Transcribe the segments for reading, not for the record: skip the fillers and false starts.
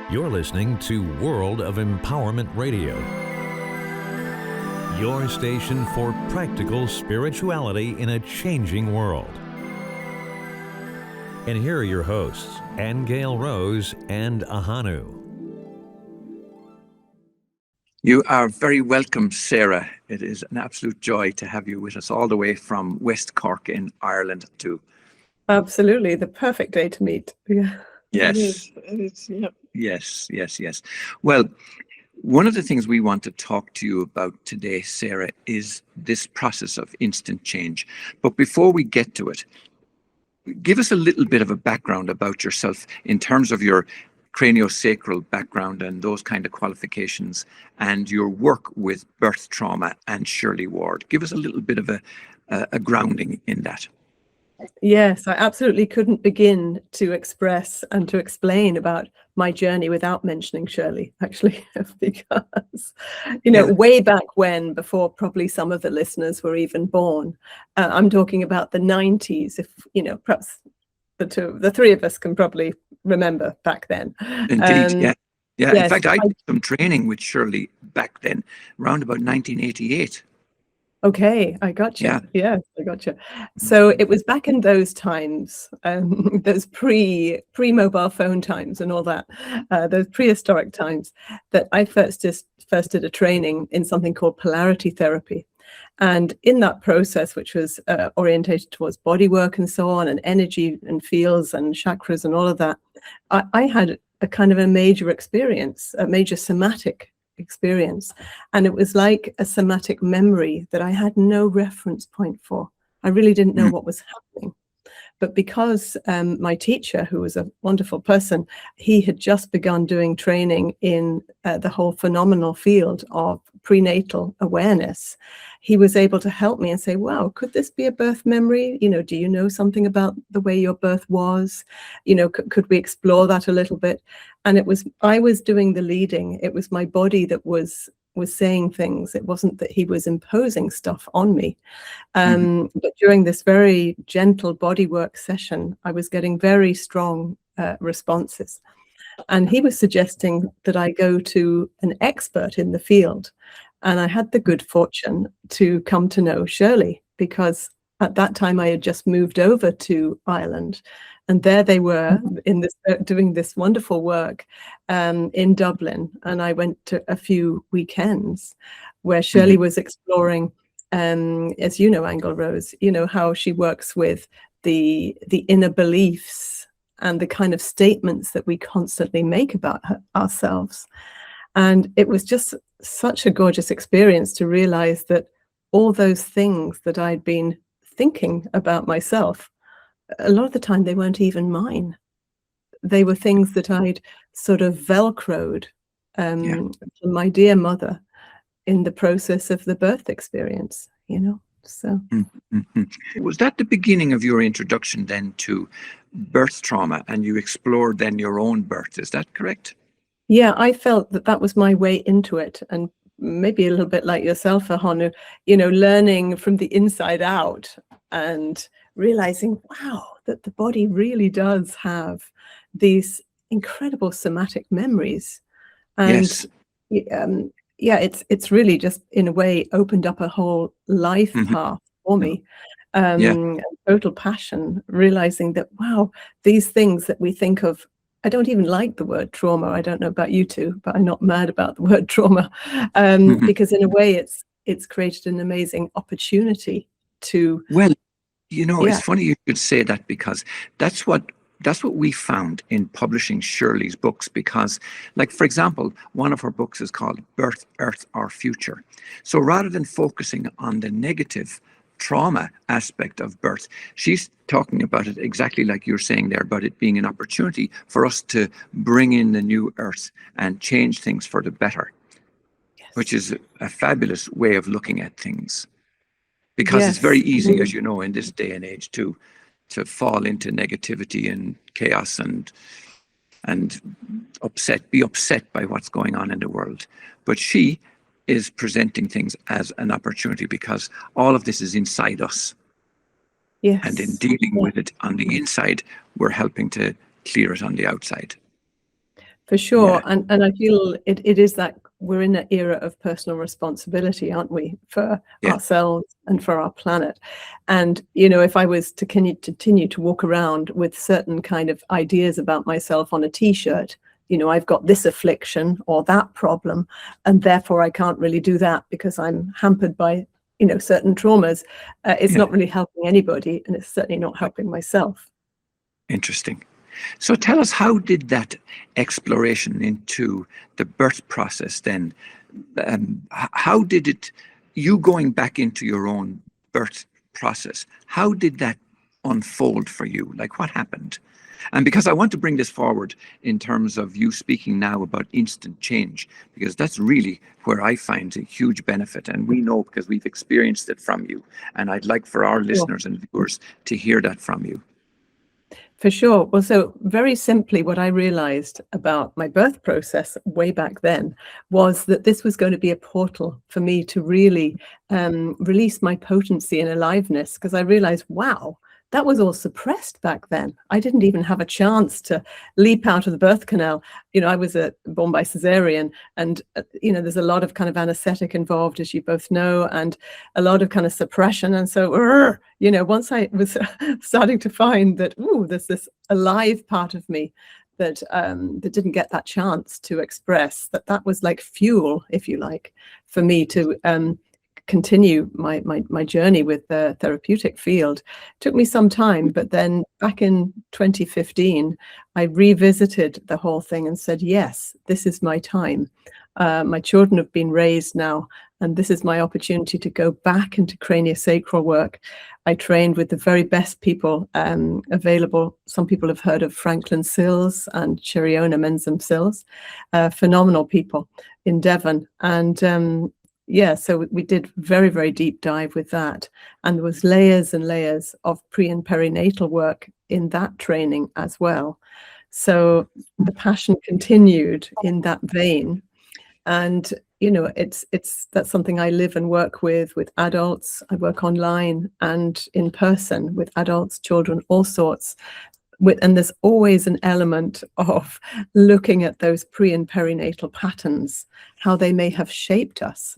You're listening to World of Empowerment Radio, your station for practical spirituality in a changing world. And here are your hosts, Aingeal Rose Ahonu. You are very welcome, Sarah. It is an absolute joy to have you with us all the way from West Cork in Ireland too. Absolutely, the perfect day to meet. Yeah. Yes. It is, yeah. Yes. Well, one of the things we want to talk to you about today, Sarah, is this process of instant change. But before we get to it, give us a little bit of a background about yourself in terms of your craniosacral background and those kind of qualifications and your work with birth trauma and Shirley Ward. Give us a little bit of a grounding in that. Yes, I absolutely couldn't begin to express and to explain about my journey without mentioning Shirley, actually, because, way back when, before probably some of the listeners were even born, I'm talking about the 90s, if, perhaps the three of us can probably remember back then. Indeed, yeah. Yes, in fact, I did some training with Shirley back then, around about 1988. Okay, I got you. Yeah. Yes, I got you. So it was back in those times, those pre-mobile phone times and all that, those prehistoric times, that I first did a training in something called polarity therapy. And in that process, which was orientated towards body work and so on, and energy and fields and chakras and all of that, I had a kind of a major experience, a major somatic experience. And it was like a somatic memory that I had no reference point for. I really didn't know what was happening. But because my teacher, who was a wonderful person, he had just begun doing training in the whole phenomenal field of prenatal awareness, he was able to help me and say, wow, could this be a birth memory? Do you know something about the way your birth was? Could we explore that a little bit? And I was doing the leading. It was my body that was saying things. It wasn't that he was imposing stuff on me. But during this very gentle body work session, I was getting very strong responses. And he was suggesting that I go to an expert in the field. And I had the good fortune to come to know Shirley, because at that time I had just moved over to Ireland. And there they were doing this wonderful work in Dublin. And I went to a few weekends where Shirley was exploring, as you know, Aingeal Rose, how she works with the inner beliefs and the kind of statements that we constantly make about ourselves. And it was just such a gorgeous experience to realize that all those things that I'd been thinking about myself, a lot of the time they weren't even mine. They were things that I'd sort of velcroed to my dear mother in the process of the birth experience, so. Was that the beginning of your introduction then to birth trauma, and you explored then your own birth? Is that correct? Yeah, I felt that was my way into it, and maybe a little bit like yourself, Ahonu, learning from the inside out and realizing, wow, that the body really does have these incredible somatic memories. And it's really just in a way opened up a whole life path for me. Total passion, realizing that, wow, these things that we think of, I don't even like the word trauma. I don't know about you two, but I'm not mad about the word trauma, because in a way it's created an amazing opportunity to. Well, it's funny you should say that, because that's what we found in publishing Shirley's books, because, like, for example, one of her books is called Birth, Earth, or Future. So rather than focusing on the negative trauma aspect of birth, she's talking about it exactly like you're saying there, about it being an opportunity for us to bring in the new earth and change things for the better, which is a fabulous way of looking at things. Because it's very easy, as you know, in this day and age to fall into negativity and chaos and be upset by what's going on in the world. But she is presenting things as an opportunity, because all of this is inside us. Yes. And in dealing with it on the inside, we're helping to clear it on the outside. For sure. Yeah. And I feel it is that we're in an era of personal responsibility, aren't we, for Yeah. ourselves and for our planet. And, you know, if I was to continue to walk around with certain kind of ideas about myself on a T-shirt, you know, I've got this affliction or that problem, and therefore I can't really do that because I'm hampered by, you know, certain traumas, it's Yeah. not really helping anybody, and it's certainly not helping myself. Interesting. So tell us, how did that exploration into the birth process then, how did it, you going back into your own birth process, how did that unfold for you? Like, what happened? And because I want to bring this forward in terms of you speaking now about instant change, because that's really where I find a huge benefit. And we know because we've experienced it from you. And I'd like for our listeners and viewers to hear that from you. For sure. Well, so very simply, what I realized about my birth process way back then was that this was going to be a portal for me to really release my potency and aliveness, because I realized, wow, that was all suppressed back then. I didn't even have a chance to leap out of the birth canal. You know, I was born by cesarean, and, you know, there's a lot of kind of anesthetic involved, as you both know, and a lot of kind of suppression. And so, you know, once I was starting to find that, ooh, there's this alive part of me that that didn't get that chance to express, that was like fuel, if you like, for me to continue my journey with the therapeutic field. It took me some time, but then back in 2015, I revisited the whole thing and said, yes, this is my time. My children have been raised now, and this is my opportunity to go back into craniosacral work. I trained with the very best people available. Some people have heard of Franklin Sills and Cheriona Menzum Sills, phenomenal people in Devon. And yeah, so we did very, very deep dive with that. And there was layers and layers of pre and perinatal work in that training as well. So the passion continued in that vein. And, you know, that's something I live and work with adults. I work online and in person with adults, children, all sorts. And there's always an element of looking at those pre and perinatal patterns, how they may have shaped us,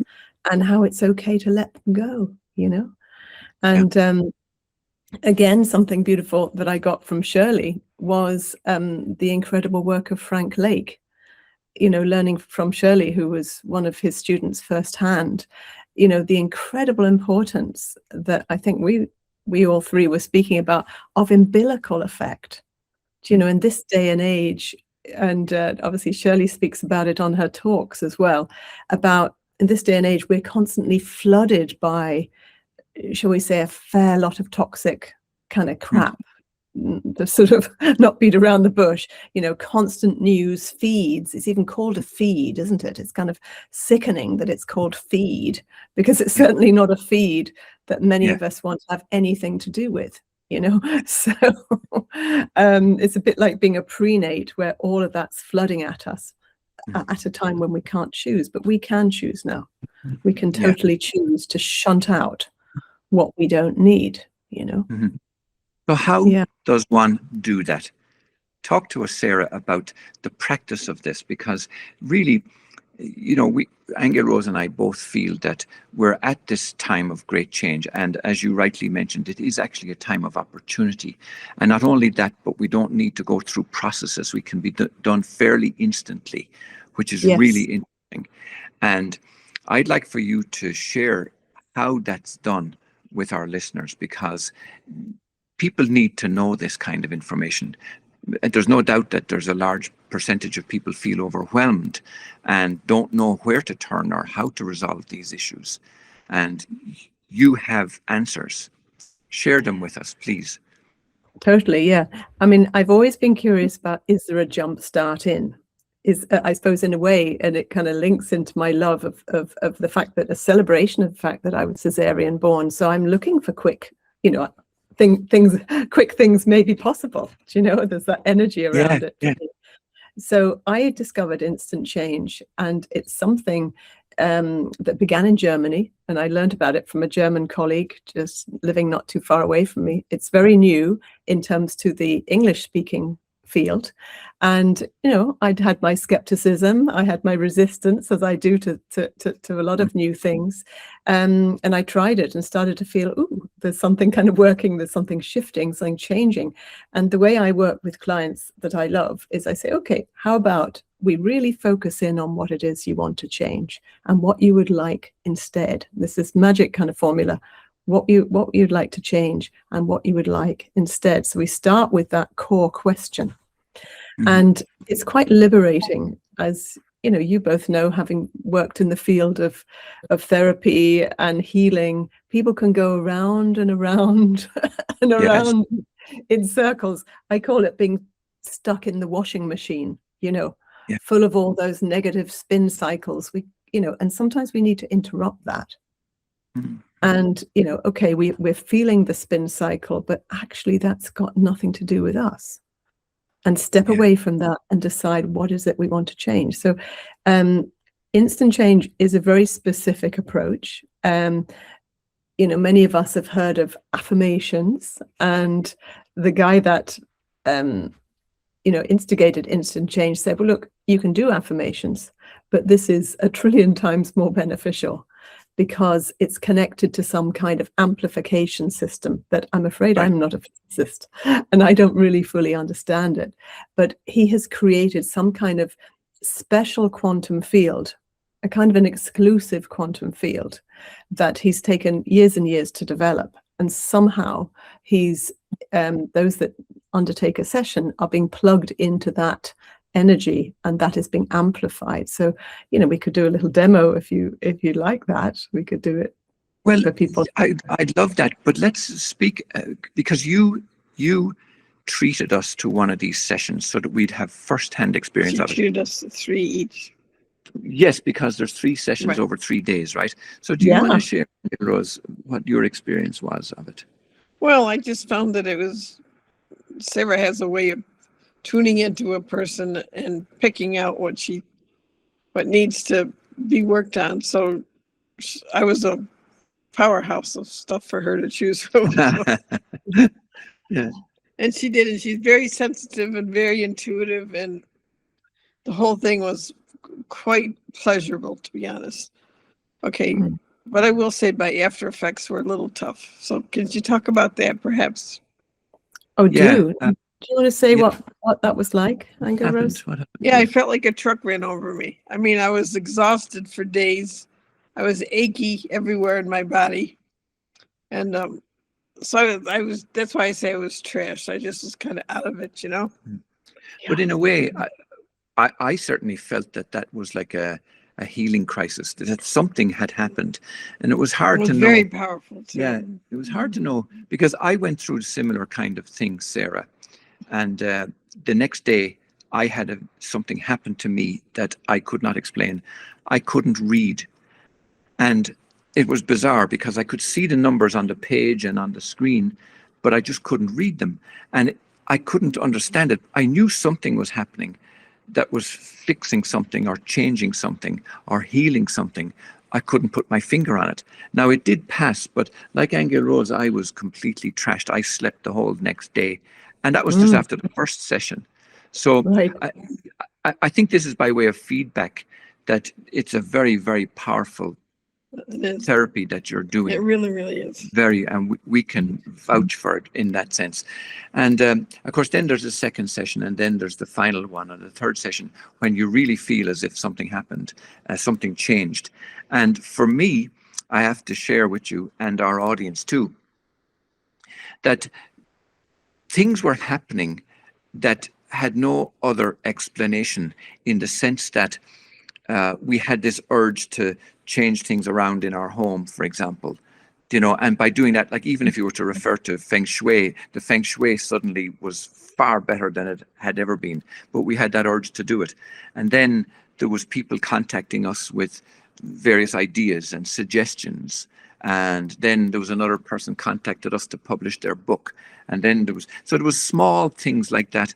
and how it's okay to let them go, you know. And again, something beautiful that I got from Shirley was the incredible work of Frank Lake. You know, learning from Shirley, who was one of his students firsthand, you know, the incredible importance that I think we all three were speaking about of umbilical effect, you know, in this day and age. And obviously Shirley speaks about it on her talks as well, about in this day and age, we're constantly flooded by, shall we say, a fair lot of toxic kind of crap. The sort of not beat around the bush, you know, constant news feeds. It's even called a feed, isn't it? It's kind of sickening that it's called feed, because it's certainly not a feed that many of us want to have anything to do with, you know. So it's a bit like being a prenate, where all of that's flooding at us at a time when we can't choose, but we can choose now. We can totally choose to shunt out what we don't need, you know. So how does one do that? Talk to us, Sarah, about the practice of this, because really, you know, Aingeal Rose and I both feel that we're at this time of great change. And as you rightly mentioned, it is actually a time of opportunity. And not only that, but we don't need to go through processes. We can be done fairly instantly, which is really interesting. And I'd like for you to share how that's done with our listeners, because people need to know this kind of information. There's no doubt that there's a large percentage of people feel overwhelmed and don't know where to turn or how to resolve these issues. And you have answers. Share them with us, please. Totally, yeah. I mean, I've always been curious about, is there a jump start in? I suppose in a way, and it kind of links into my love of the fact that, a celebration of the fact that I was cesarean born. So I'm looking for quick, you know, quick things may be possible. Do you know, there's that energy around it. Yeah. So I discovered instant change, and it's something that began in Germany, and I learned about it from a German colleague just living not too far away from me. It's very new in terms to the English speaking field. And, I'd had my skepticism, I had my resistance, as I do to a lot of new things. And I tried it and started to feel, ooh, there's something kind of working, there's something shifting, something changing. And the way I work with clients that I love is I say, okay, how about we really focus in on what it is you want to change and what you would like instead. This is magic kind of formula. What you'd like to change and what you would like instead. So we start with that core question. And it's quite liberating, as you both know, having worked in the field of therapy and healing. People can go around and around and around in circles. I call it being stuck in the washing machine, full of all those negative spin cycles. And sometimes we need to interrupt that. And, okay, we're feeling the spin cycle, but actually that's got nothing to do with us. And step away from that and decide what is it we want to change. So instant change is a very specific approach. Many of us have heard of affirmations, and the guy that instigated instant change said, well, look, you can do affirmations, but this is 1 trillion times more beneficial, because it's connected to some kind of amplification system that I'm afraid I'm not a physicist and I don't really fully understand it. But he has created some kind of special quantum field, a kind of an exclusive quantum field that he's taken years and years to develop. And somehow those that undertake a session are being plugged into that energy, and that is being amplified. So we could do a little demo if you like that. We could do it for people. I'd love that, but let's speak because you treated us to one of these sessions so that we'd have first-hand experience of it. She treated us to 3 each. Yes, because there's 3 sessions over 3 days, right? So do you want to share, Rose, what your experience was of it? Well, I just found that Sarah has a way of tuning into a person and picking out what needs to be worked on. So I was a powerhouse of stuff for her to choose from. Yeah. And she did, and she's very sensitive and very intuitive, and the whole thing was quite pleasurable, to be honest. Okay, but I will say my after effects were a little tough. So can you talk about that, perhaps? Oh, do you want to say what that was like, Aingeal Rose? Yeah, I felt like a truck ran over me. I mean, I was exhausted for days. I was achy everywhere in my body. And so I was, that's why I say I was trash. I just was kind of out of it, But in a way, I certainly felt that was like a healing crisis, that something had happened. And it was hard to know. Very powerful too. Yeah, it was hard to know, because I went through similar kind of things, Sarah. And the next day, I had something happen to me that I could not explain. I couldn't read. And it was bizarre, because I could see the numbers on the page and on the screen, but I just couldn't read them. And I couldn't understand it. I knew something was happening that was fixing something or changing something or healing something. I couldn't put my finger on it. Now, it did pass, but like Aingeal Rose, I was completely trashed. I slept the whole next day. And that was just after the first session. So I think this is by way of feedback, that it's a very, very powerful therapy that you're doing. It really, really is. And we can vouch for it in that sense. And of course, then there's a second session, and then there's the final one, and the third session, when you really feel as if something happened, something changed. And for me, I have to share with you and our audience too, that things were happening that had no other explanation, in the sense that we had this urge to change things around in our home, for example, and by doing that, like, even if you were to refer to feng shui, the feng shui suddenly was far better than it had ever been, but we had that urge to do it. And then there was people contacting us with various ideas and suggestions. And then there was another person contacted us to publish their book. And then there was small things like that,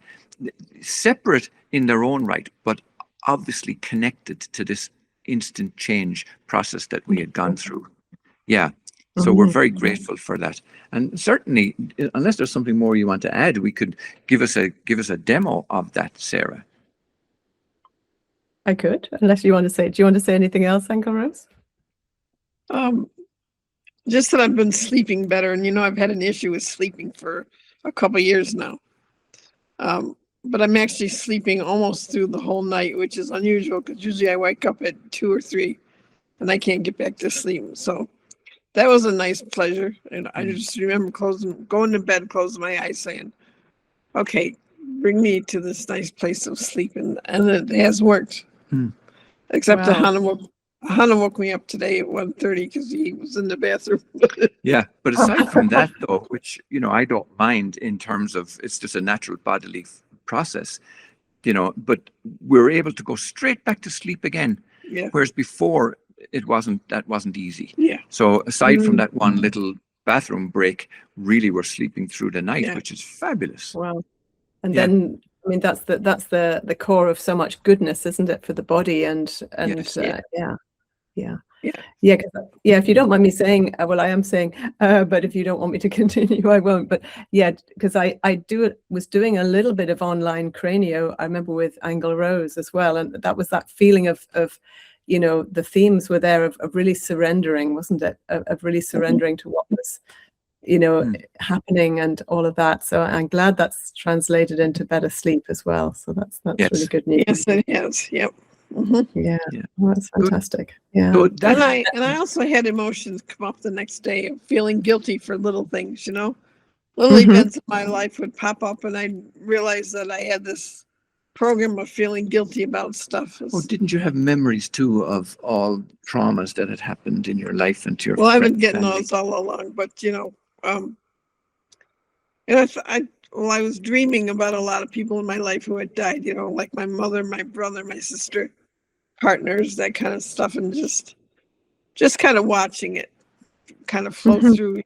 separate in their own right, but obviously connected to this instant change process that we had gone through. Yeah. So we're very grateful for that. And certainly, unless there's something more you want to add, we could give us a demo of that, Sarah. I could, unless you want to say. Do you want to say anything else, Aingeal Rose? Just that I've been sleeping better, and I've had an issue with sleeping for a couple of years now. But I'm actually sleeping almost through the whole night, which is unusual because usually I wake up at 2 or 3 and I can't get back to sleep. So that was a nice pleasure. And I just remember going to bed, closing my eyes, saying, okay, bring me to this nice place of sleep. And it has worked. Except Wow. Ahonu woke me up today at 1:30 because he was in the bathroom. Yeah, but aside from that, though, which I don't mind in terms of it's just a natural bodily process, but we're able to go straight back to sleep again. Yeah. Whereas before that wasn't easy. Yeah. So aside from that one little bathroom break, really we're sleeping through the night, which is fabulous. Wow. And then I mean that's the core of so much goodness, isn't it, for the body and Yes. If you don't mind me saying, well, I am saying, but if you don't want me to continue, I won't. But because I was doing a little bit of online cranio. I remember with Aingeal Rose as well, and that was that feeling of the themes were there of really surrendering, wasn't it? Of really surrendering to what was happening and all of that. So I'm glad that's translated into better sleep as well. So that's really good news. Yes, it has. Yep. Yeah. Well, that's fantastic. Yeah. So And I also had emotions come up the next day of feeling guilty for little things, little events in my life would pop up, and I realized that I had this program of feeling guilty about stuff. didn't you have memories too of all traumas that had happened in your life and to your I've been getting family? those all along, but I was dreaming about a lot of people in my life who had died, like my mother, my brother, my sister, partners, that kind of stuff, and just kind of watching it kind of flow through,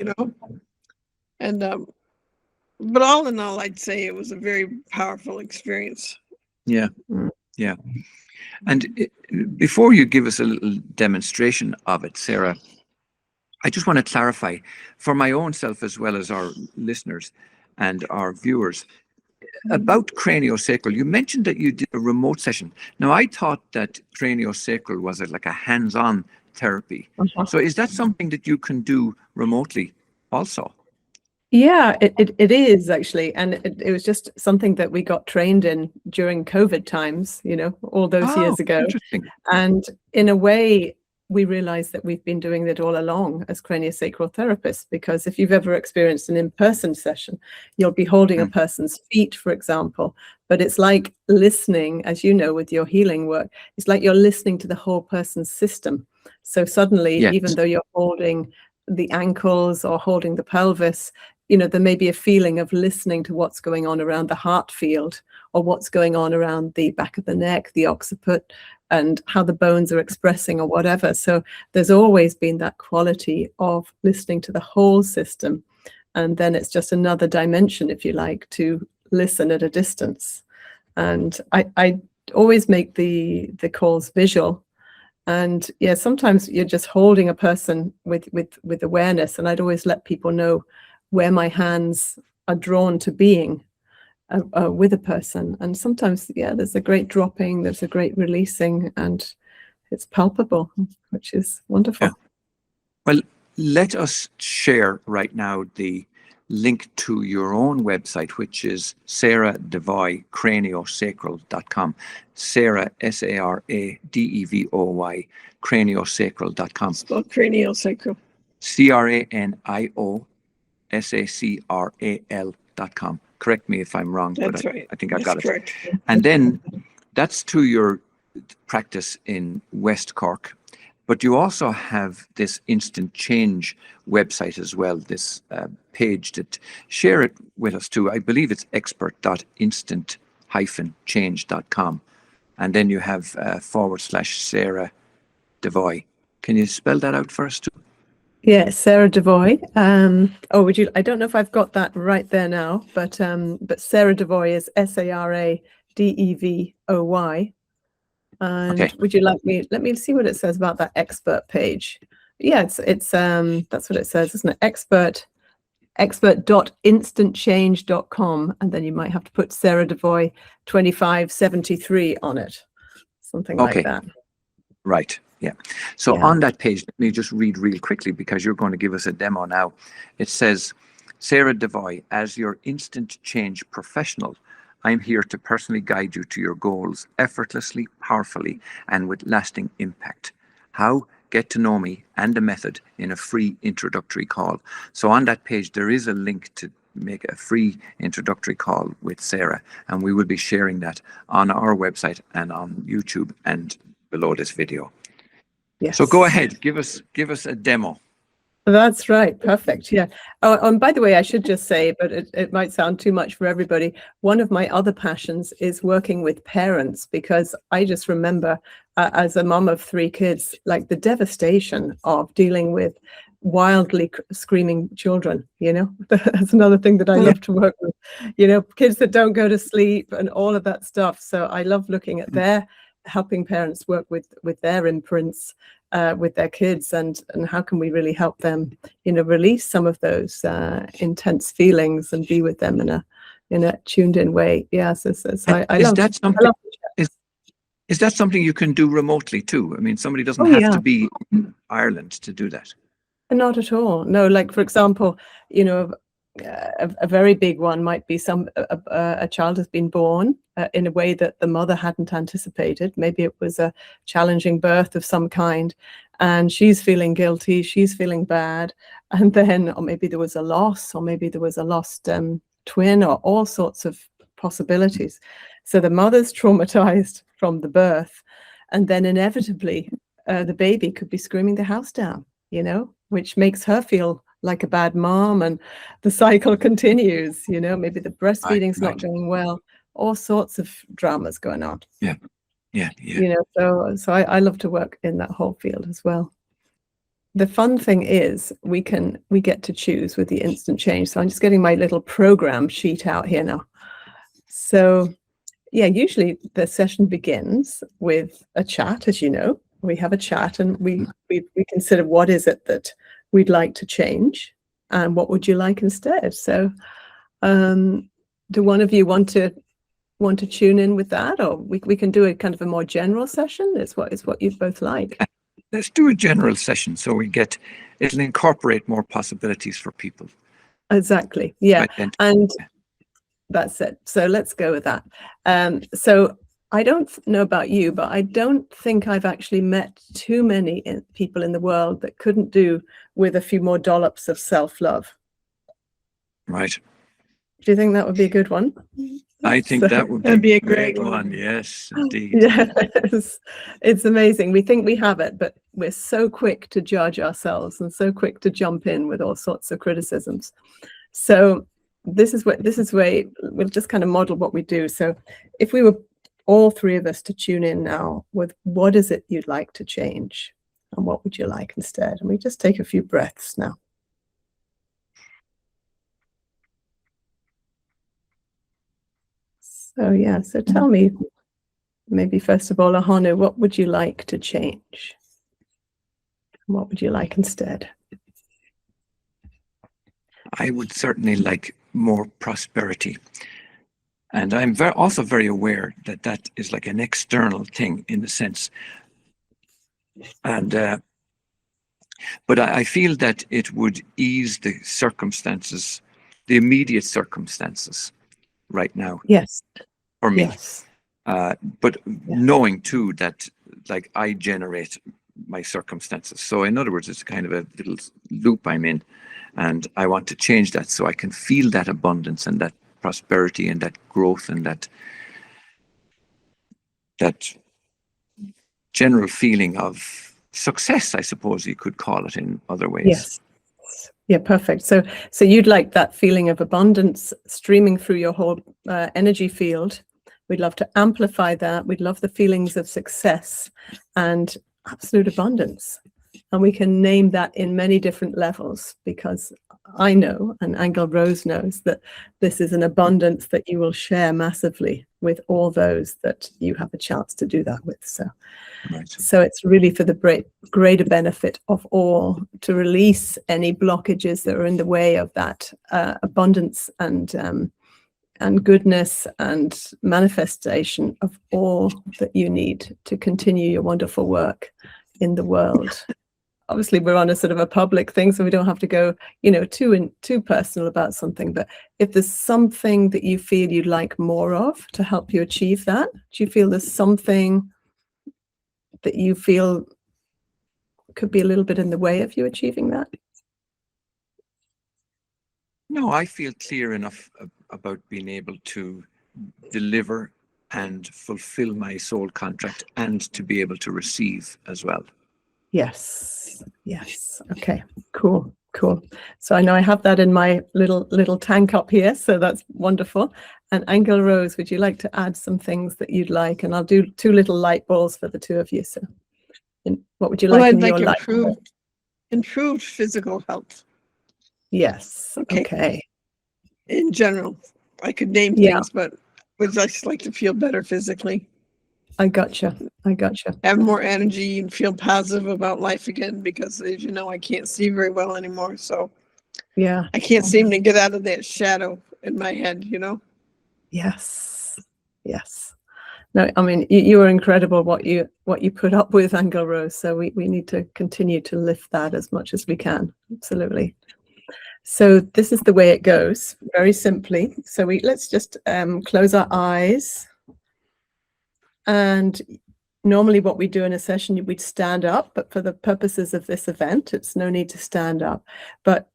and but all in all, I'd say it was a very powerful experience. Yeah. And before you give us a little demonstration of it, Sarah, I just want to clarify for my own self as well as our listeners and our viewers about craniosacral. You mentioned that you did a remote session. Now, I thought that craniosacral was like a hands-on therapy. So is that something that you can do remotely also? Yeah, it is actually. And it was just something that we got trained in during COVID times, all those years ago. Interesting. And in a way, we realized that we've been doing it all along as craniosacral therapists, because if you've ever experienced an in-person session, you'll be holding a person's feet, for example, but it's like listening, as you know, with your healing work, it's like you're listening to the whole person's system. So suddenly, even though you're holding the ankles or holding the pelvis, there may be a feeling of listening to what's going on around the heart field, or what's going on around the back of the neck, the occiput, and how the bones are expressing or whatever. So there's always been that quality of listening to the whole system. And then it's just another dimension, if you like, to listen at a distance. And I always make the calls visual. And sometimes you're just holding a person with awareness. And I'd always let people know where my hands are drawn to being with a person. And sometimes, there's a great dropping, there's a great releasing, and it's palpable, which is wonderful. Yeah. Well, let us share right now the link to your own website, which is Sara Devoy, craniosacral.com. Sara, Saradevoy, craniosacral.com. Spelled craniosacral. Craniosacral.com. Correct me if I'm wrong, That's but right. I think I got it. Correct. And then that's to your practice in West Cork. But you also have this instant change website as well, this page that share it with us too. I believe it's expert.instant-change.com. And then you have /Sara Devoy. Can you spell that out for us too? Yeah, Sara Devoy. Would you? I don't know if I've got that right there now, but Sara Devoy is SARADEVOY. And would you like me? Let me see what it says about that expert page. yeah, it's that's what it says, isn't it? expert.instantchange.com, and then you might have to put Sara Devoy 2573 on it, something like Okay. that. Right. Yeah. So Yeah. on that page, let me just read real quickly because you're going to give us a demo now. It says, Sara Devoy, as your instant change professional, I'm here to personally guide you to your goals effortlessly, powerfully, and with lasting impact. How? Get to know me and the method in a free introductory call. So on that page, there is a link to make a free introductory call with Sara, and we will be sharing that on our website and on YouTube and below this video. Yes. So go ahead, give us a demo. That's right. Perfect. Yeah. Oh, and by the way, I should just say, but it might sound too much for everybody. One of my other passions is working with parents, because I just remember as a mom of 3 kids, like the devastation of dealing with wildly screaming children, you know. That's another thing that I love to work with, you know, kids that don't go to sleep and all of that stuff. So I love looking at helping parents work with their imprints with their kids, and how can we really help them, you know, release some of those intense feelings and be with them in a tuned in way. Yeah, so I love that. Is that something you can do remotely too? I mean, somebody doesn't Oh, have yeah. to be in Ireland to do that. Not at all. No, like for example, you know, a very big one might be a child has been born in a way that the mother hadn't anticipated. Maybe it was a challenging birth of some kind, and she's feeling guilty, she's feeling bad, and then, or maybe there was a loss, or maybe there was a lost twin, or all sorts of possibilities. So the mother's traumatized from the birth, and then inevitably the baby could be screaming the house down, you know, which makes her feel like a bad mom, and the cycle continues, you know. Maybe the breastfeeding's not going well, all sorts of dramas going on. Yeah. You know, so I love to work in that whole field as well. The fun thing is we get to choose with the instant change. So I'm just getting my little program sheet out here now. So yeah, usually the session begins with a chat. As you know, we have a chat, and we consider what is it that we'd like to change, and what would you like instead. So do one of you want to tune in with that, or we can do a kind of a more general session? It's what you both like. Let's do a general session, so it'll incorporate more possibilities for people. Exactly. Yeah. And that's it. So let's go with that. So I don't know about you, but I don't think I've actually met too many people in the world that couldn't do with a few more dollops of self-love. Right. Do you think that would be a good one? I think that would be a great one. Yes, indeed. Yes, it's amazing. We think we have it, but we're so quick to judge ourselves and so quick to jump in with all sorts of criticisms. So this is where we'll just kind of model what we do. So if we were all 3 of us to tune in now with what is it you'd like to change, and what would you like instead? And we just take a few breaths now. So yeah, so tell me, maybe first of all, Ahonu, what would you like to change? What would you like instead? I would certainly like more prosperity. And I'm also very aware that that is like an external thing in a sense. And but I feel that it would ease the circumstances, the immediate circumstances right now. Yes. For me. Yes. But knowing too that like I generate my circumstances. So in other words, it's kind of a little loop I'm in, and I want to change that so I can feel that abundance and that prosperity and that growth and that general feeling of success, I suppose you could call it in other ways. Yes. Yeah, perfect. So you'd like that feeling of abundance streaming through your whole energy field. We'd love to amplify that. We'd love the feelings of success and absolute abundance. And we can name that in many different levels, because I know, and Aingeal Rose knows, that this is an abundance that you will share massively with all those that you have a chance to do that with. Right. So it's really for the greater benefit of all, to release any blockages that are in the way of that abundance and goodness and manifestation of all that you need to continue your wonderful work in the world. Obviously, we're on a sort of a public thing, so we don't have to go, too personal about something. But if there's something that you feel you'd like more of to help you achieve that, do you feel there's something that you feel could be a little bit in the way of you achieving that? No, I feel clear enough about being able to deliver and fulfill my soul contract, and to be able to receive as well. Yes. Okay, cool. So I know I have that in my little tank up here, so that's wonderful. And Aingeal Rose, would you like to add some things that you'd like? And I'll do 2 little light balls for the 2 of you. So what would you like in your light ball? Improved physical health. Yes. Okay. In general, I could name things, but would just like to feel better physically. I gotcha. Have more energy and feel positive about life again, because as you know, I can't see very well anymore. So yeah, I can't seem to get out of that shadow in my head, Yes. No, I mean, you are incredible what you put up with, Aingeal Rose. So we need to continue to lift that as much as we can. Absolutely. So this is the way it goes, very simply. So let's just close our eyes. And normally what we do in a session, we'd stand up, but for the purposes of this event, it's no need to stand up. But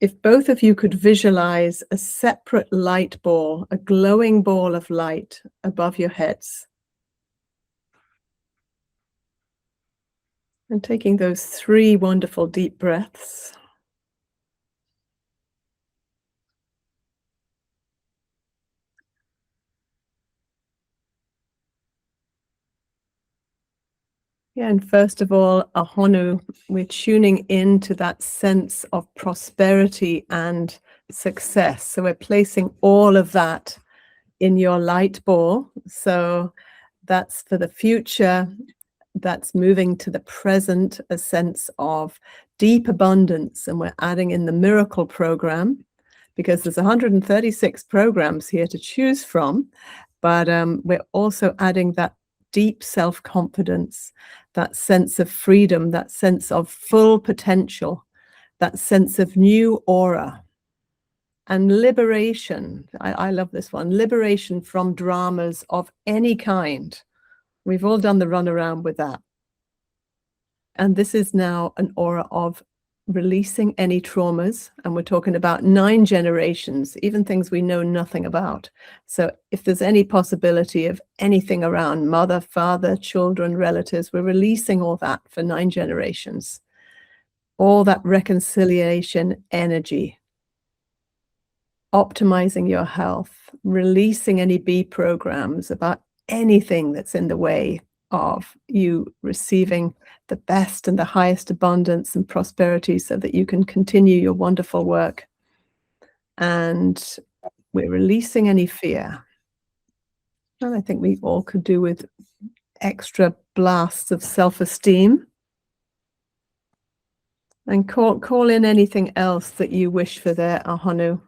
if both of you could visualize a separate light ball, a glowing ball of light above your heads. And taking those 3 wonderful deep breaths. Yeah, and first of all, Ahonu, we're tuning into that sense of prosperity and success. So we're placing all of that in your light ball. So that's for the future. That's moving to the present, a sense of deep abundance. And we're adding in the miracle program, because there's 136 programs here to choose from. But we're also adding that deep self-confidence, that sense of freedom, that sense of full potential, that sense of new aura and liberation. I love this one. Liberation from dramas of any kind. We've all done the runaround with that. And this is now an aura of releasing any traumas, and we're talking about 9 generations, even things we know nothing about. So if there's any possibility of anything around mother, father, children, relatives, we're releasing all that for 9 generations. All that reconciliation energy, optimizing your health, releasing any B programs about anything that's in the way of you receiving the best and the highest abundance and prosperity, so that you can continue your wonderful work. And we're releasing any fear. And I think we all could do with extra blasts of self-esteem. And call in anything else that you wish for there, Ahonu.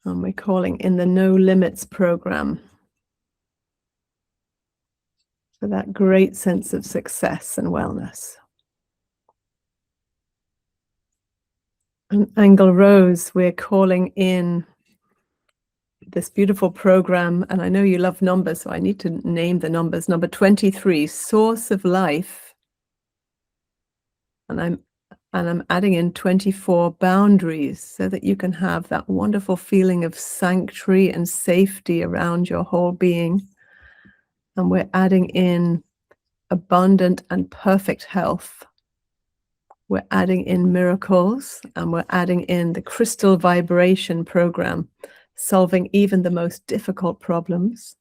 And we're calling in the No Limits program for that great sense of success and wellness. And Aingeal Rose, we're calling in this beautiful program. And I know you love numbers, so I need to name the numbers. Number 23, Source of Life. And I'm adding in 24, Boundaries, so that you can have that wonderful feeling of sanctuary and safety around your whole being. And we're adding in abundant and perfect health. We're adding in miracles, and we're adding in the crystal vibration program, solving even the most difficult problems,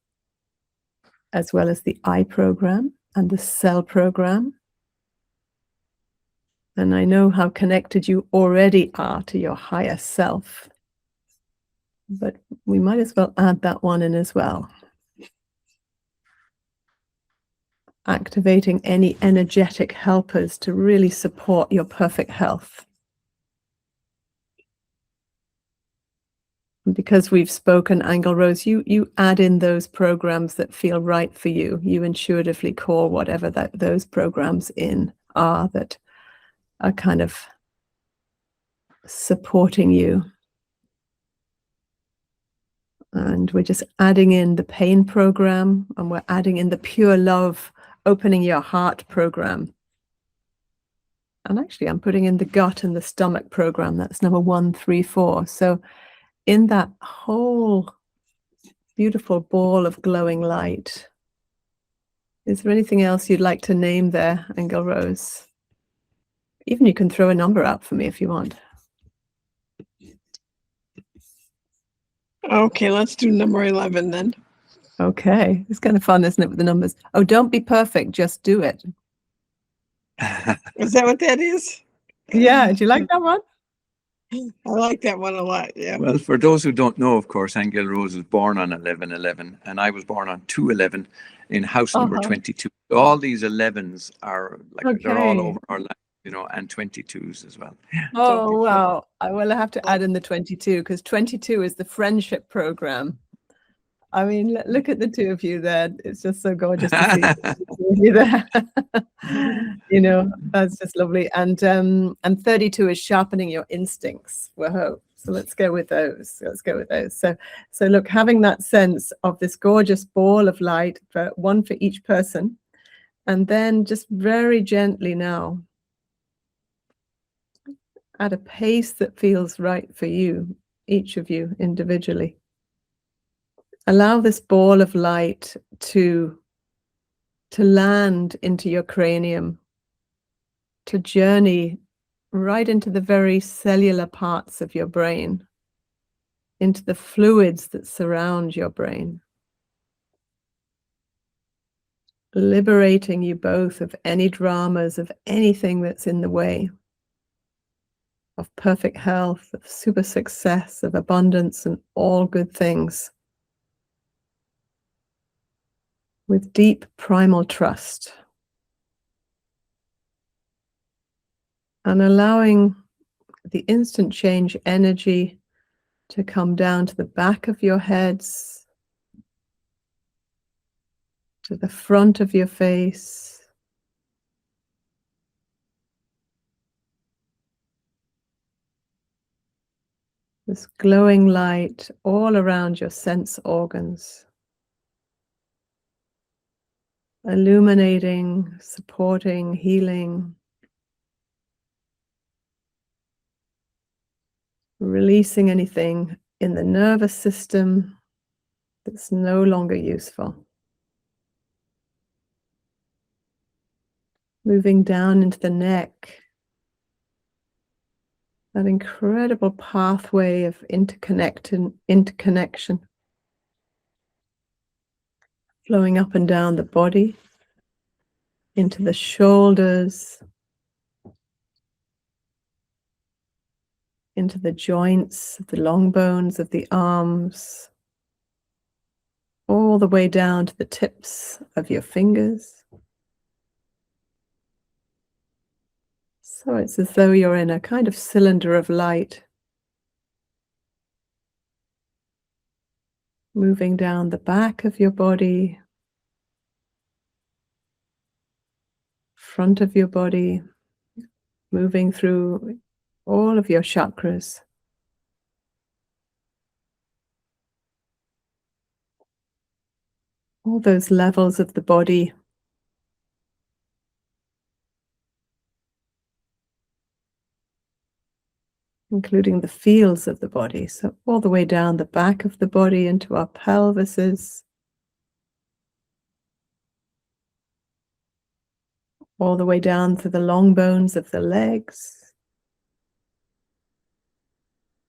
as well as the I program and the cell program. And I know how connected you already are to your higher self. But we might as well add that one in as well. Activating any energetic helpers to really support your perfect health. And because we've spoken, Aingeal Rose, you add in those programs that feel right for you. You intuitively call whatever those programs are that are kind of supporting you. And we're just adding in the pain program, and we're adding in the pure love, opening your heart program. And actually, I'm putting in the gut and the stomach program. That's number 1, 3, 4. So in that whole beautiful ball of glowing light, is there anything else you'd like to name there, Aingeal Rose? Even you can throw a number out for me if you want. Okay, let's do number 11 then. Okay, it's kind of fun, isn't it, with the numbers? Oh, don't be perfect, just do it. Is that what that is? Yeah, do you like that one? I like that one a lot, yeah. Well, for those who don't know, of course, Aingeal Rose was born on 11/11, and I was born on 2/11 in house number 22. So all these 11s are like they're all over our life, you know, and 22s as well. Oh, wow. I will have to add in the 22, because 22 is the friendship program. I mean, look at the two of you there. It's just so gorgeous to see you there. You know, that's just lovely. And 32 is sharpening your instincts. Whoa. So let's go with those. So look, having that sense of this gorgeous ball of light, one for each person, and then just very gently now, at a pace that feels right for you, each of you individually. Allow this ball of light to land into your cranium, to journey right into the very cellular parts of your brain, into the fluids that surround your brain, liberating you both of any dramas, of anything that's in the way of perfect health, of super success, of abundance, and all good things. With deep primal trust, and allowing the instant change energy to come down to the back of your heads, to the front of your face, this glowing light all around your sense organs, illuminating, supporting, healing, releasing anything in the nervous system that's no longer useful. Moving down into the neck, that incredible pathway of interconnection, flowing up and down the body, into the shoulders, into the joints, the long bones of the arms, all the way down to the tips of your fingers. So it's as though you're in a kind of cylinder of light, moving down the back of your body, front of your body, moving through all of your chakras. All those levels of the body, including the fields of the body. So all the way down the back of the body into our pelvises, all the way down to the long bones of the legs,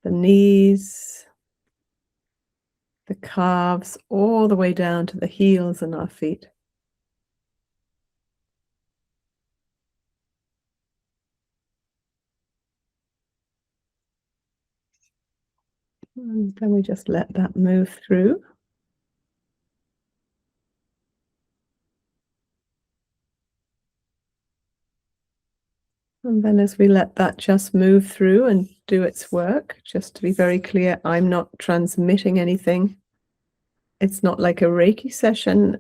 the knees, the calves, all the way down to the heels and our feet. And then we just let that move through. And then as we let that just move through and do its work, just to be very clear, I'm not transmitting anything. It's not like a Reiki session.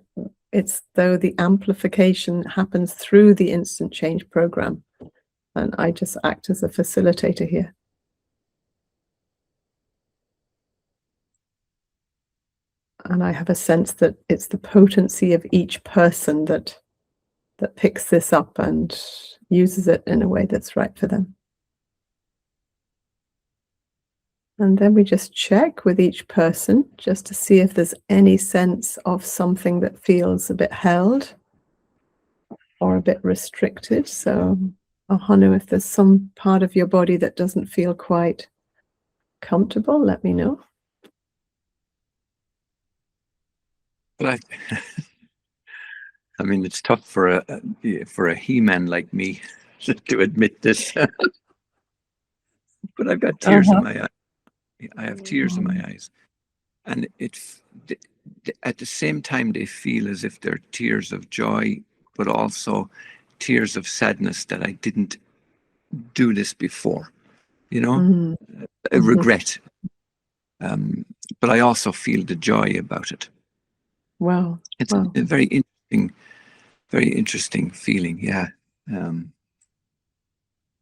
It's though the amplification happens through the instant change program. And I just act as a facilitator here. And I have a sense that it's the potency of each person that picks this up and uses it in a way that's right for them. And then we just check with each person just to see if there's any sense of something that feels a bit held or a bit restricted. So, Ahonu, if there's some part of your body that doesn't feel quite comfortable, let me know. But I mean, it's tough for a he-man like me to admit this. But I've got tears in my eyes. I have tears in my eyes, and at the same time they feel as if they're tears of joy, but also tears of sadness that I didn't do this before. You know, a regret. But I also feel the joy about it. Wow, it's a very interesting feeling. Yeah. And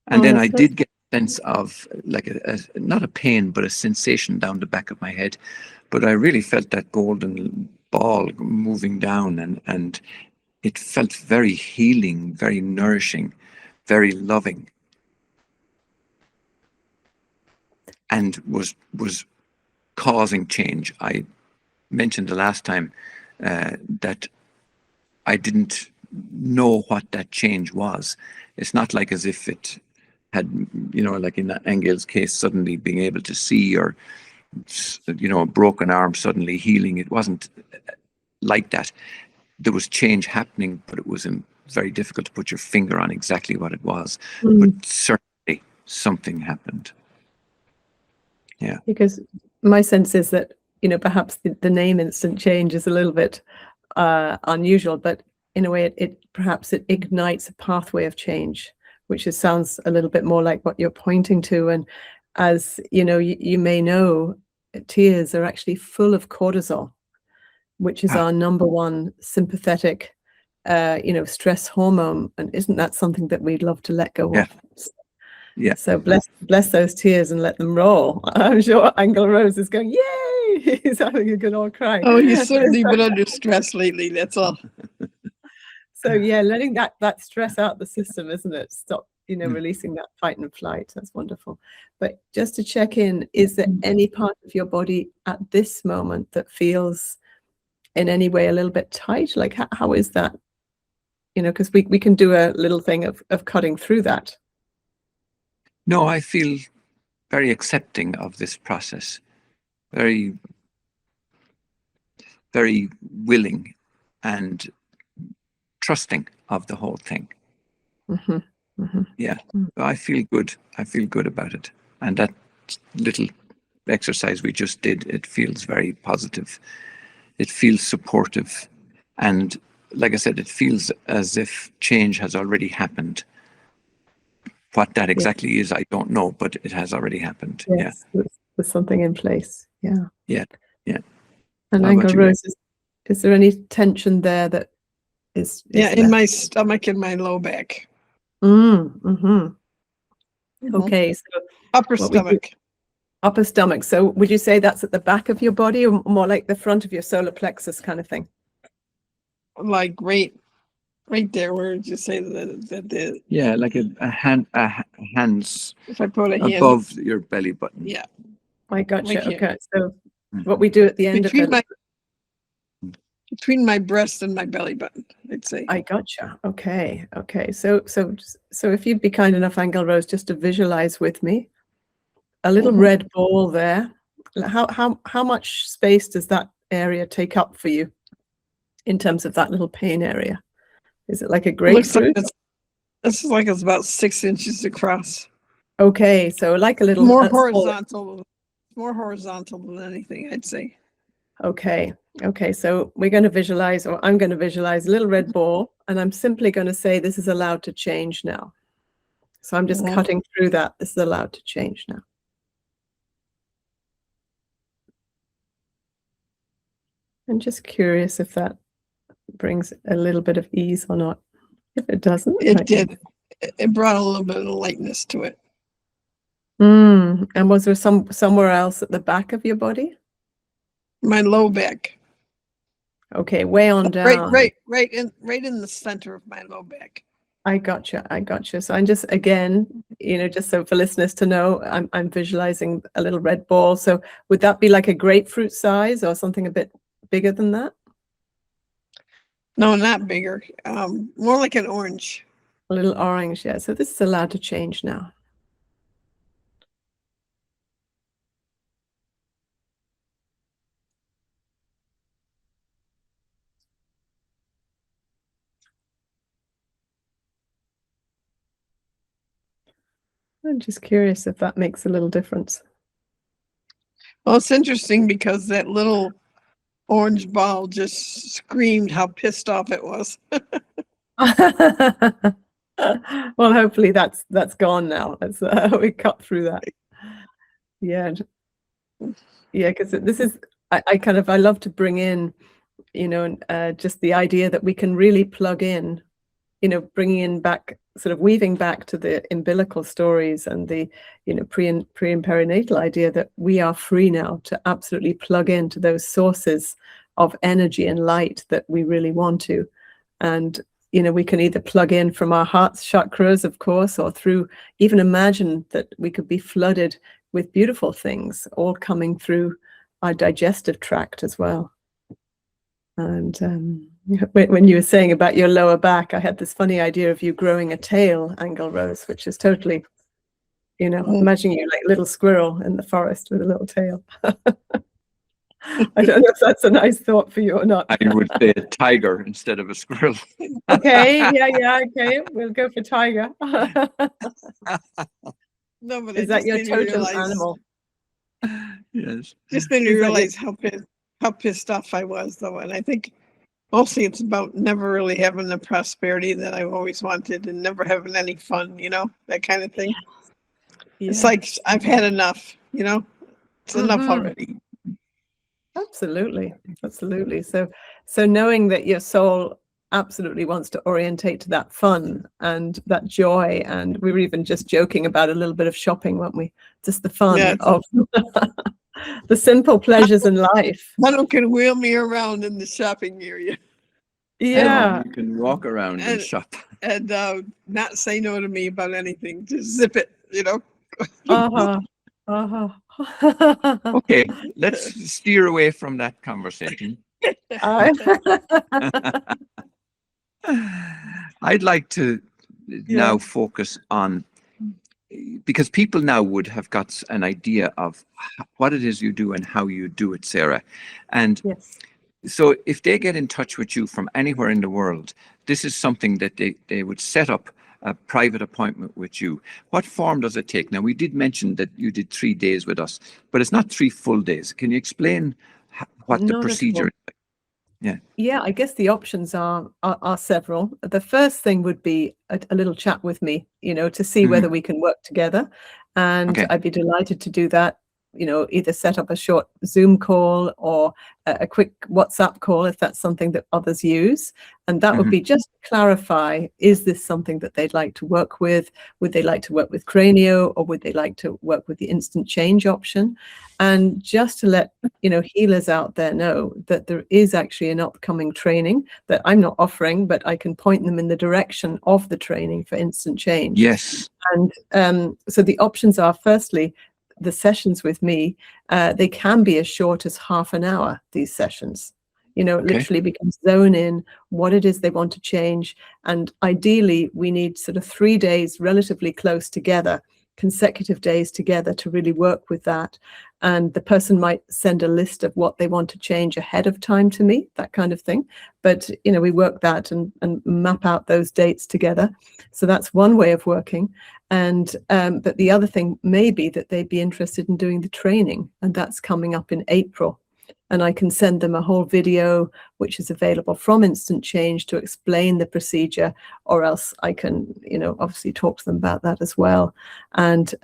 then I did get a sense of like not a pain, but a sensation down the back of my head. But I really felt that golden ball moving down, and it felt very healing, very nourishing, very loving, and was causing change. I mentioned the last time that I didn't know what that change was. It's not like as if it had, you know, like in Aingeal's case, suddenly being able to see, or, you know, a broken arm suddenly healing. It wasn't like that. There was change happening, but it was very difficult to put your finger on exactly what it was. But certainly something happened. Yeah. Because my sense is that, you know, perhaps the name instant change is a little bit unusual, but in a way perhaps it ignites a pathway of change, which sounds a little bit more like what you're pointing to. And as you know, you may know, tears are actually full of cortisol, which is our number one sympathetic you know, stress hormone. And isn't that something that we'd love to let go of? Yeah. So bless those tears and let them roll. I'm sure Aingeal Rose is going, yay! He's having a good old cry. Oh, he's certainly been under stress lately, that's all. So yeah, letting that stress out the system, isn't it? Stop, you know, releasing that fight and flight. That's wonderful. But just to check in, is there any part of your body at this moment that feels in any way a little bit tight? Like how is that? You know, because we can do a little thing of cutting through that. No, I feel very accepting of this process, very, very willing and trusting of the whole thing. Yeah, I feel good. I feel good about it. And that little exercise we just did, it feels very positive. It feels supportive. And like I said, it feels as if change has already happened. What that exactly is, I don't know, but it has already happened. Yes, there's something in place. Yeah. Yeah. And Aingeal Rose, is there any tension there that is in my stomach and my low back. Okay, so upper stomach. Upper stomach. So would you say that's at the back of your body, or more like the front of your solar plexus kind of thing? Like right there, where would you say that yeah, like a hands if I put a hand above your belly button. Yeah, I gotcha. Like okay, so what we do at the end between my breast and my belly button, I'd say. I gotcha. Okay. So if you'd be kind enough, Aingeal Rose, just to visualize with me a little red ball there. How much space does that area take up for you in terms of that little pain area? Is it like a grapefruit? This is like it's about 6 inches across. Okay, so like a little more horizontal. more horizontal than anything, I'd say. Okay. Okay. So we're going to visualize, or I'm going to visualize a little red ball, and I'm simply going to say this is allowed to change now. So I'm just cutting through that. This is allowed to change now. I'm just curious if that brings a little bit of ease or not. If it doesn't, it did. It brought a little bit of lightness to it. And was there somewhere else at the back of your body? My low back. Okay, way on down. Right in the center of my low back. I gotcha. So I'm just, again, just so for listeners to know, I'm visualizing a little red ball. So would that be like a grapefruit size or something a bit bigger than that? No, not bigger. More like an orange. A little orange, yeah. So this is allowed to change now. I'm just curious if that makes a little difference. Well, it's interesting because that little orange ball just screamed how pissed off it was. Well, hopefully that's gone now. We cut through that. Yeah, because this is I love to bring in, just the idea that we can really plug in, bringing in back, sort of weaving back to the umbilical stories and the, pre and perinatal idea that we are free now to absolutely plug into those sources of energy and light that we really want to. And, we can either plug in from our heart chakras, of course, or through, even imagine that we could be flooded with beautiful things all coming through our digestive tract as well. And when you were saying about your lower back, I had this funny idea of you growing a tail, Aingeal Rose, which is totally, imagine you like a little squirrel in the forest with a little tail. I don't know if that's a nice thought for you or not. I would say a tiger instead of a squirrel. Okay, yeah, okay. We'll go for tiger. No, but is that your totem animal? Yes. Just made me realize how pissed off I was, though, and I think mostly it's about never really having the prosperity that I've always wanted and never having any fun, that kind of thing. Yeah. It's like I've had enough, it's enough already. Absolutely. So knowing that your soul absolutely wants to orientate to that fun and that joy, and we were even just joking about a little bit of shopping, weren't we? Just the fun of the simple pleasures in life. Manu can wheel me around in the shopping area. Yeah, and you can walk around and shop and not say no to me about anything. Just zip it, Okay, let's steer away from that conversation. I'd like to now focus on, because people now would have got an idea of what it is you do and how you do it, Sara. And so if they get in touch with you from anywhere in the world, this is something that they would set up a private appointment with you. What form does it take? Now, we did mention that you did 3 days with us, but it's not 3 full days. Can you explain what the procedure is? Yeah, I guess the options are several. The first thing would be a little chat with me, to see whether we can work together. And I'd be delighted to do that, either set up a short Zoom call or a quick WhatsApp call if that's something that others use. And that would be just to clarify, is this something that they'd like to work with? Would they like to work with Cranio, or would they like to work with the instant change option? And just to let healers out there know that there is actually an upcoming training that I'm not offering, but I can point them in the direction of the training for instant change. Yes. And so the options are, firstly, the sessions with me, they can be as short as half an hour, these sessions. Literally becomes zone in what it is they want to change. And ideally, we need sort of 3 days relatively close together consecutive days together to really work with that. And the person might send a list of what they want to change ahead of time to me, that kind of thing. But, we work that and map out those dates together. So that's one way of working. And but the other thing may be that they'd be interested in doing the training, and that's coming up in April. And I can send them a whole video, which is available from Instant Change, to explain the procedure, or else I can, obviously talk to them about that as well. And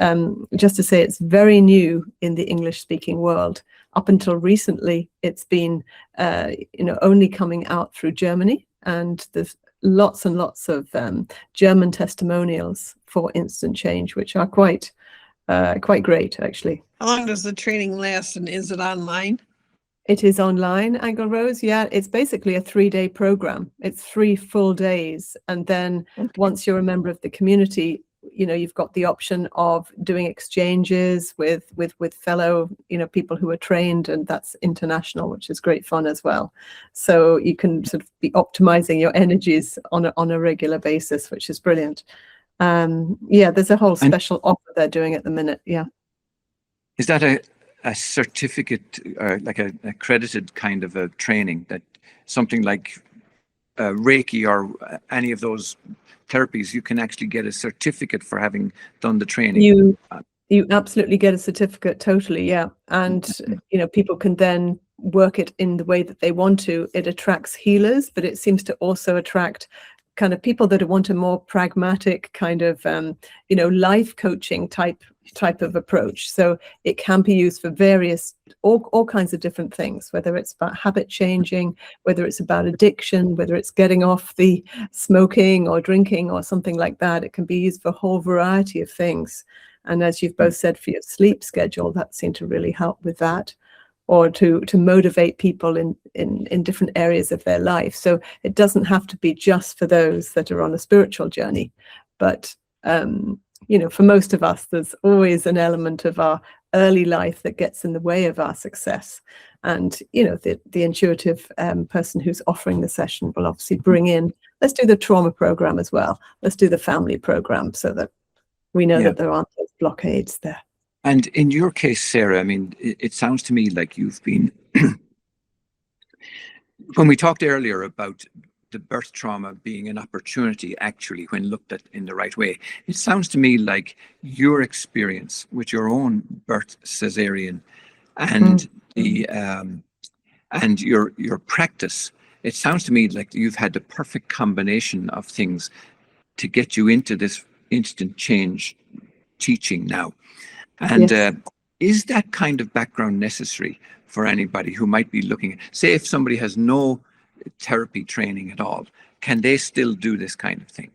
just to say, it's very new in the English-speaking world. Up until recently, it's been, only coming out through Germany, and there's lots and lots of German testimonials for Instant Change, which are quite great, actually. How long does the training last, and is it online? It is online, Aingeal Rose. Yeah, it's basically a 3-day program. It's 3 full days. And then once you're a member of the community, you've got the option of doing exchanges with fellow, people who are trained, and that's international, which is great fun as well. So you can sort of be optimizing your energies on a regular basis, which is brilliant. There's a whole special offer they're doing at the minute. Yeah. Is that a certificate, like an accredited kind of a training, that something like Reiki or any of those therapies, you can actually get a certificate for having done the training? You absolutely get a certificate, totally, yeah. And people can then work it in the way that they want to. It attracts healers, but it seems to also attract kind of people that want a more pragmatic kind of life coaching type of approach. So it can be used for various all kinds of different things, whether it's about habit changing, whether it's about addiction, whether it's getting off the smoking or drinking or something like that. It can be used for a whole variety of things. And as you've both said, for your sleep schedule, that seemed to really help with that, or to motivate people in different areas of their life. So it doesn't have to be just for those that are on a spiritual journey, but for most of us, there's always an element of our early life that gets in the way of our success. And, the intuitive person who's offering the session will obviously bring in, let's do the trauma program as well. Let's do the family program, so that we know that there aren't those blockades there. And in your case, Sarah, I mean, it sounds to me like you've been, when we talked earlier about the birth trauma being an opportunity, actually, when looked at in the right way, it sounds to me like your experience with your own birth cesarean and and your practice, it sounds to me like you've had the perfect combination of things to get you into this instant change teaching now. And is that kind of background necessary for anybody who might be looking, say if somebody has no therapy training at all, can they still do this kind of thing?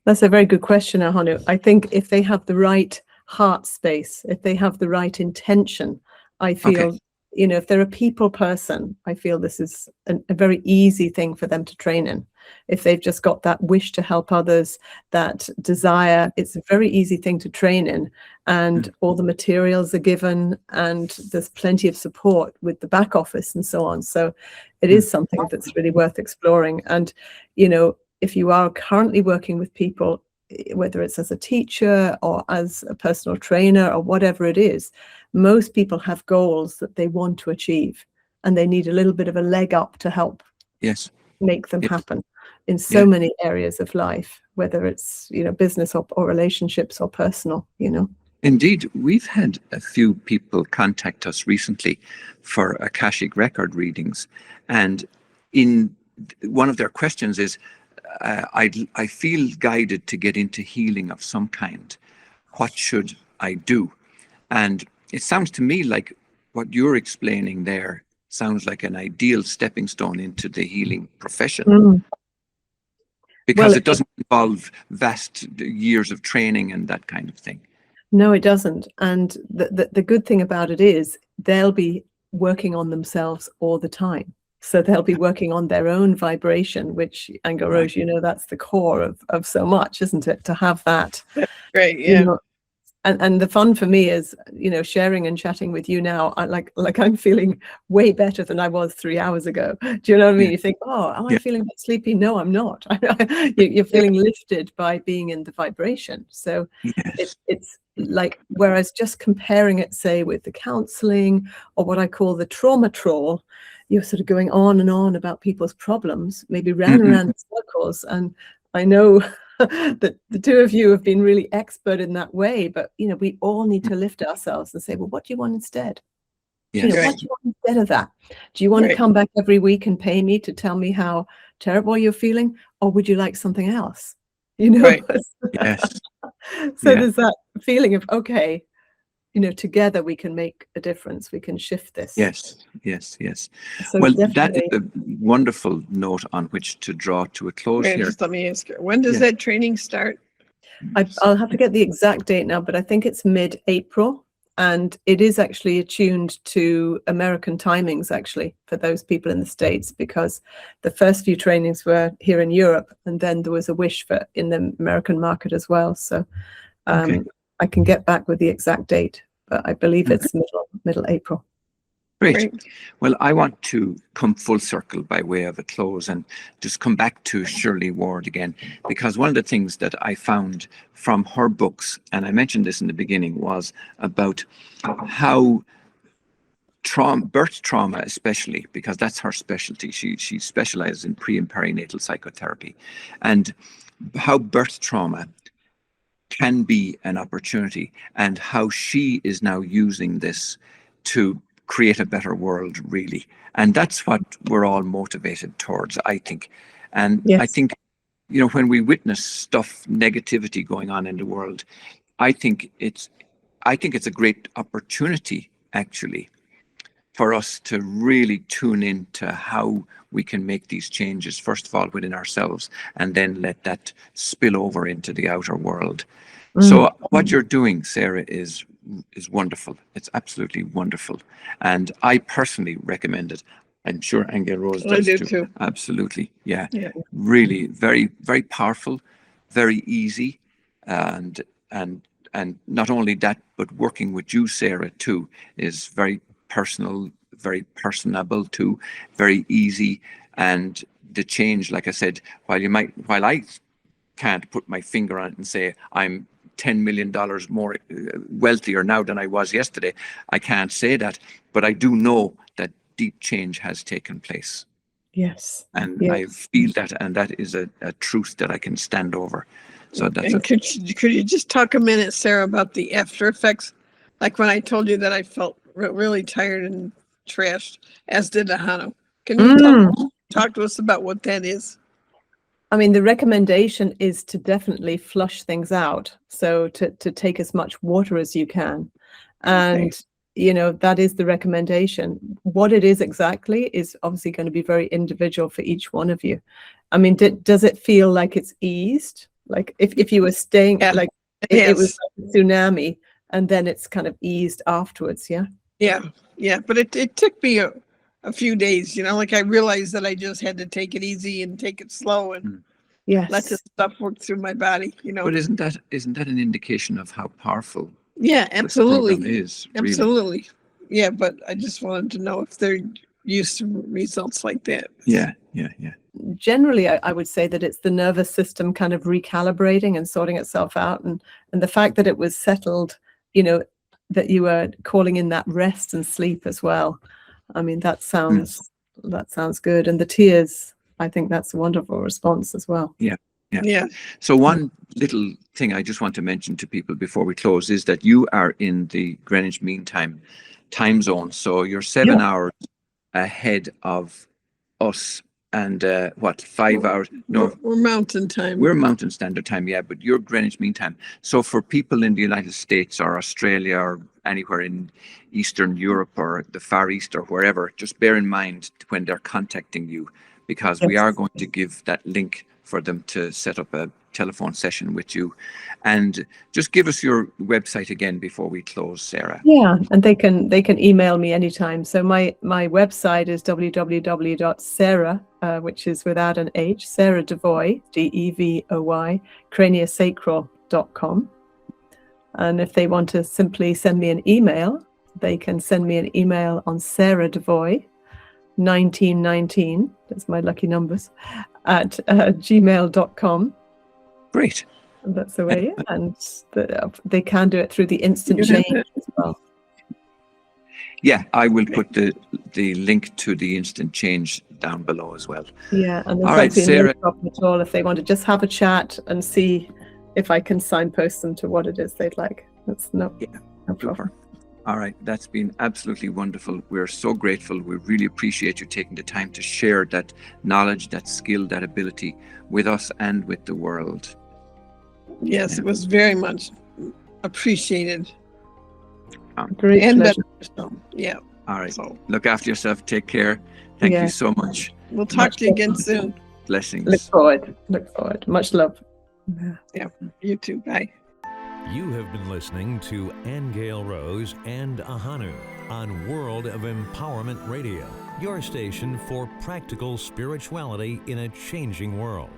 That's a very good question, Ahonu. I think if they have the right heart space, if they have the right intention, I feel, if they're a people person, I feel this is a very easy thing for them to train in. If they've just got that wish to help others, that desire, it's a very easy thing to train in. And all the materials are given, and there's plenty of support with the back office and so on. So it is something that's really worth exploring. And, if you are currently working with people, whether it's as a teacher or as a personal trainer or whatever it is, most people have goals that they want to achieve, and they need a little bit of a leg up to help make them happen in so many areas of life, whether it's, business or relationships or personal, Indeed, we've had a few people contact us recently for Akashic record readings. And in one of their questions is, I feel guided to get into healing of some kind. What should I do? And it sounds to me like what you're explaining there sounds like an ideal stepping stone into the healing profession. Because it doesn't involve vast years of training and that kind of thing. No, it doesn't. And the good thing about it is they'll be working on themselves all the time. So they'll be working on their own vibration, which, Aingeal Rose, that's the core of so much, isn't it? To have that. Right, yeah. And the fun for me is, sharing and chatting with you now. I'm feeling way better than I was 3 hours ago. Do you know what I mean? Yeah. You think, oh, am I feeling a bit sleepy? No, I'm not. You're feeling lifted by being in the vibration. So Yes. it's like, whereas just comparing it, say, with the counseling or what I call the trauma trawl, you're sort of going on and on about people's problems, maybe round and round in circles. And I know that the two of you have been really expert in that way, but we all need to lift ourselves and say, well, what do you want instead? Yes. What do you want instead of that? Do you want to come back every week and pay me to tell me how terrible you're feeling, or would you like something else? Yes. So there's that feeling of, okay, together we can make a difference. We can shift this. Yes. So Well, definitely. that is a wonderful note on which to draw to a close here. Just let me ask you, when does that training start? I'll have to get the exact date now, but I think it's mid-April, and it is actually attuned to American timings, actually, for those people in the States, because the first few trainings were here in Europe, and then there was a wish for in the American market as well. So I can get back with the exact date, but I believe it's middle April. Great. Well, I want to come full circle by way of a close and just come back to Shirley Ward again, because one of the things that I found from her books, and I mentioned this in the beginning, was about how birth trauma, especially, because that's her specialty. She specializes in pre and perinatal psychotherapy, and how birth trauma can be an opportunity, and how she is now using this to create a better world, really. And that's what we're all motivated towards, I think. And I think, when we witness negativity going on in the world, I think it's a great opportunity, actually, for us to really tune into how we can make these changes, first of all, within ourselves, and then let that spill over into the outer world. So what you're doing, Sarah, is wonderful. It's absolutely wonderful. And I personally recommend it. I'm sure Aingeal Rose does too. Absolutely. Yeah. Really very, very powerful, very easy. And not only that, but working with you, Sarah, too, is very personal, very personable too, very easy. And the change, like I said, while I can't put my finger on it and say I'm $10 million more wealthier now than I was yesterday, I can't say that, but I do know that deep change has taken place. Yes. And I feel that, and that is a truth that I can stand over. So that's could you just talk a minute, Sarah, about the after effects? Like when I told you that I felt really tired and trashed, as did Ahonu. Can you talk to us about what that is? I mean, the recommendation is to definitely flush things out. So to take as much water as you can. And, that is the recommendation. What it is exactly is obviously going to be very individual for each one of you. I mean, does it feel like it's eased? Like if you were staying, like it was like a tsunami, and then it's kind of eased afterwards, yeah? Yeah. But it took me a few days, like I realized that I just had to take it easy and take it slow and let the stuff work through my body, But isn't that an indication of how powerful absolutely this program is? Really? Absolutely. Yeah, but I just wanted to know if they're used to results like that. Yeah. Generally, I would say that it's the nervous system kind of recalibrating and sorting itself out, and the fact that it was settled, that you were calling in that rest and sleep as well. I mean, that sounds good. And the tears, I think that's a wonderful response as well. Yeah. So one little thing I just want to mention to people before we close is that you are in the Greenwich Mean Time zone. So you're 7 hours ahead of us. And 5 hours? No, we're Mountain Time. We're Mountain Standard Time, but you're Greenwich Mean Time. So for people in the United States or Australia or anywhere in Eastern Europe or the Far East or wherever, just bear in mind when they're contacting you, because we are going to give that link for them to set up a telephone session with you. And just give us your website again before we close, Sarah. Yeah, and they can email me anytime. So my website is www.Sara, which is without an H, Sara Devoy, Devoy, craniosacral.com. And if they want to simply send me an email, they can send me an email on Sara Devoy, 1919, that's my lucky numbers, at gmail.com. Great. And that's the way. And they can do it through the instant change as well. Yeah, I will put the link to the instant change down below as well. Yeah, and there's All right, absolutely Sara. no problem at all if they want to just have a chat and see if I can signpost them to what it is they'd like. That's no problem. Super. All right, that's been absolutely wonderful. We're so grateful. We really appreciate you taking the time to share that knowledge, that skill, that ability with us and with the world. Yes, it was very much appreciated. Great And pleasure. yeah. All right. So Look after yourself. Take care. Thank Yeah. you so much. we'll talk to you again soon. Blessings. Look forward. Much love. Yeah. You too. Bye. You have been listening to Aingeal Rose Ahonu on World of Empowerment Radio, your station for practical spirituality in a changing world.